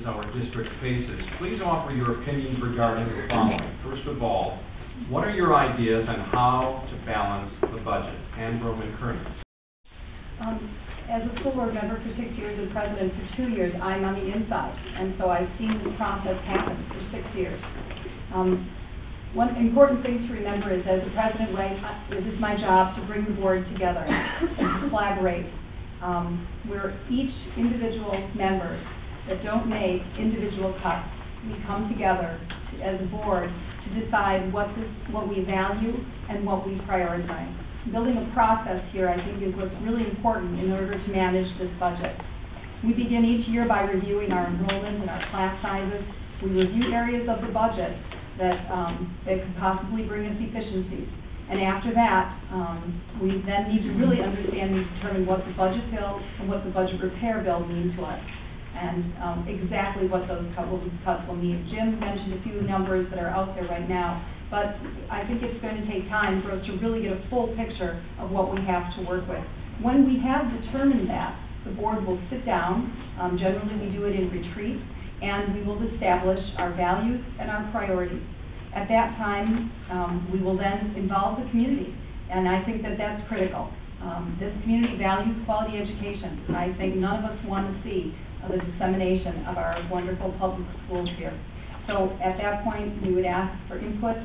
our district faces. Please offer your opinions regarding the following. First of all, what are your ideas on how to balance the budget? Andrew and Kearney. As a school board member for 6 years and president for 2 years, I'm on the inside, and so I've seen this process happen for 6 years. One important thing to remember is, as the president, it is my job to bring the board together and to collaborate. We're each individual members that don't make individual cuts. We come together as a board to decide what we value and what we prioritize. Building a process here, I think, is what's really important in order to manage this budget. We begin each year by reviewing our enrollment and our class sizes. We review areas of the budget that could possibly bring us efficiencies. And after that, we then need to really understand and determine what the budget bill and what the budget repair bill mean to us, and exactly what those cuts will mean. Jim mentioned a few numbers that are out there right now, but I think it's going to take time for us to really get a full picture of what we have to work with. When we have determined that, the board will sit down. Generally, we do it in retreat, and we will establish our values and our priorities. At that time, we will then involve the community, and I think that that's critical. This community values quality education. I think none of us want to see the dissemination of our wonderful public schools here. So at that point, we would ask for input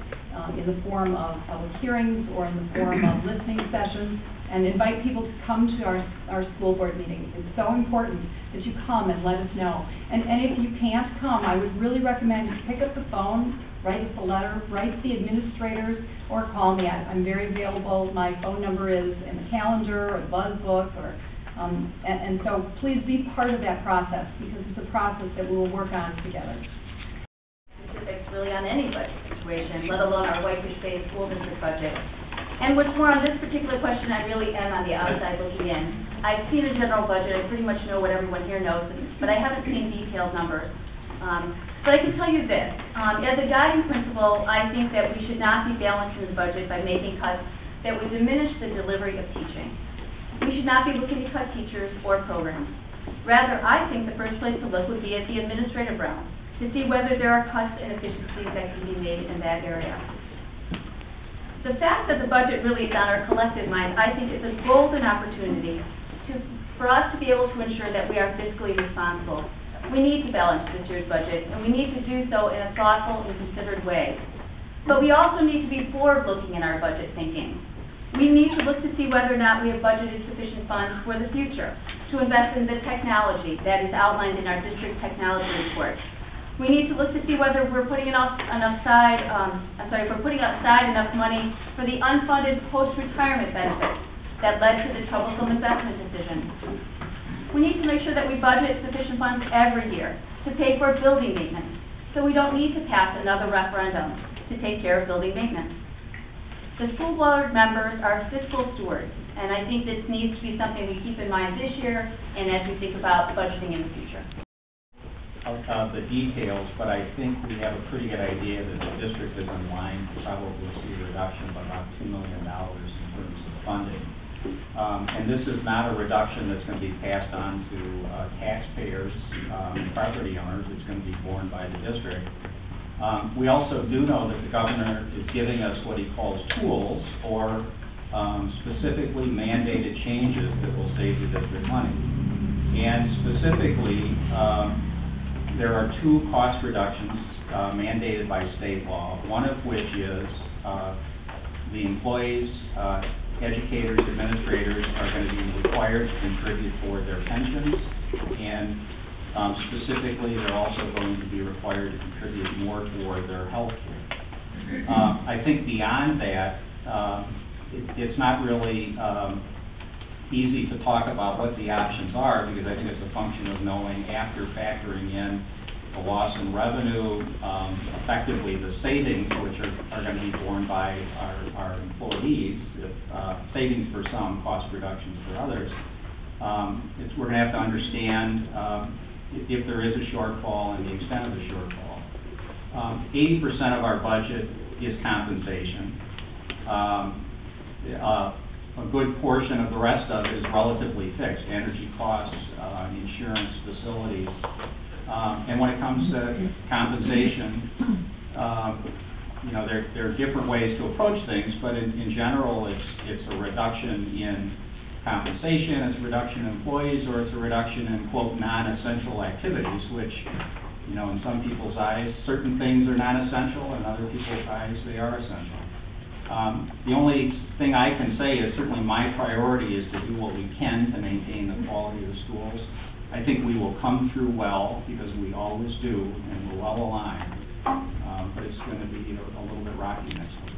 in the form of public hearings or in the form of listening sessions, and invite people to come to our school board meetings. It's so important that you come and let us know. And if you can't come, I would really recommend you pick up the phone, write us a letter, write the administrators, or call me. I'm very available. My phone number is in the calendar or the buzz book, and so please be part of that process, because it's a process that we will work on together. Specifics really on any budget situation, let alone our Whitefish Bay School District budget. And what's more, on this particular question, I really am on the outside looking in. I've seen a general budget. I pretty much know what everyone here knows, but I haven't seen detailed numbers. But I can tell you this. As a guiding principle, I think that we should not be balancing the budget by making cuts that would diminish the delivery of teaching. We should not be looking to cut teachers or programs. Rather, I think the first place to look would be at the administrative realm, to see whether there are cuts and efficiencies that can be made in that area. The fact that the budget really is on our collective mind, I think, is a golden opportunity for us to be able to ensure that we are fiscally responsible. We need to balance this year's budget, and we need to do so in a thoughtful and considered way. But we also need to be forward-looking in our budget thinking. We need to look to see whether or not we have budgeted sufficient funds for the future to invest in the technology that is outlined in our district technology report. We need to look to see whether we're putting aside enough money for the unfunded post-retirement benefits that led to the troublesome investment decision. We need to make sure that we budget sufficient funds every year to pay for building maintenance, so we don't need to pass another referendum to take care of building maintenance. The school board members are fiscal stewards, and I think this needs to be something we keep in mind this year and as we think about budgeting in the future. The details, but I think we have a pretty good idea that the district is in line to probably see a reduction of about $2 million in terms of funding. And this is not a reduction that's going to be passed on to taxpayers and property owners. It's going to be borne by the district. We also do know that the governor is giving us what he calls tools, or specifically mandated changes that will save the district money. And specifically, there are two cost reductions mandated by state law, one of which is the employees, educators, administrators are going to be required to contribute toward their pensions, and specifically they're also going to be required to contribute more toward their health care. I think beyond that, it's not really easy to talk about what the options are, because I think it's a function of knowing, after factoring in the loss in revenue, effectively the savings, which are going to be borne by our employees, savings for some, cost reductions for others. We're going to have to understand if there is a shortfall and the extent of the shortfall. 80% of our budget is compensation. A good portion of the rest of it is relatively fixed: energy costs, insurance, facilities. And when it comes to compensation, you know, there are different ways to approach things, but in general, it's a reduction in compensation, it's a reduction in employees, or it's a reduction in, quote, non-essential activities, which, you know, in some people's eyes, certain things are non-essential, and other people's eyes, they are essential. The only thing I can say is certainly my priority is to do what we can to maintain the quality of the schools. I think we will come through well, because we always do, and we're well aligned, but it's going to be a little bit rocky next week.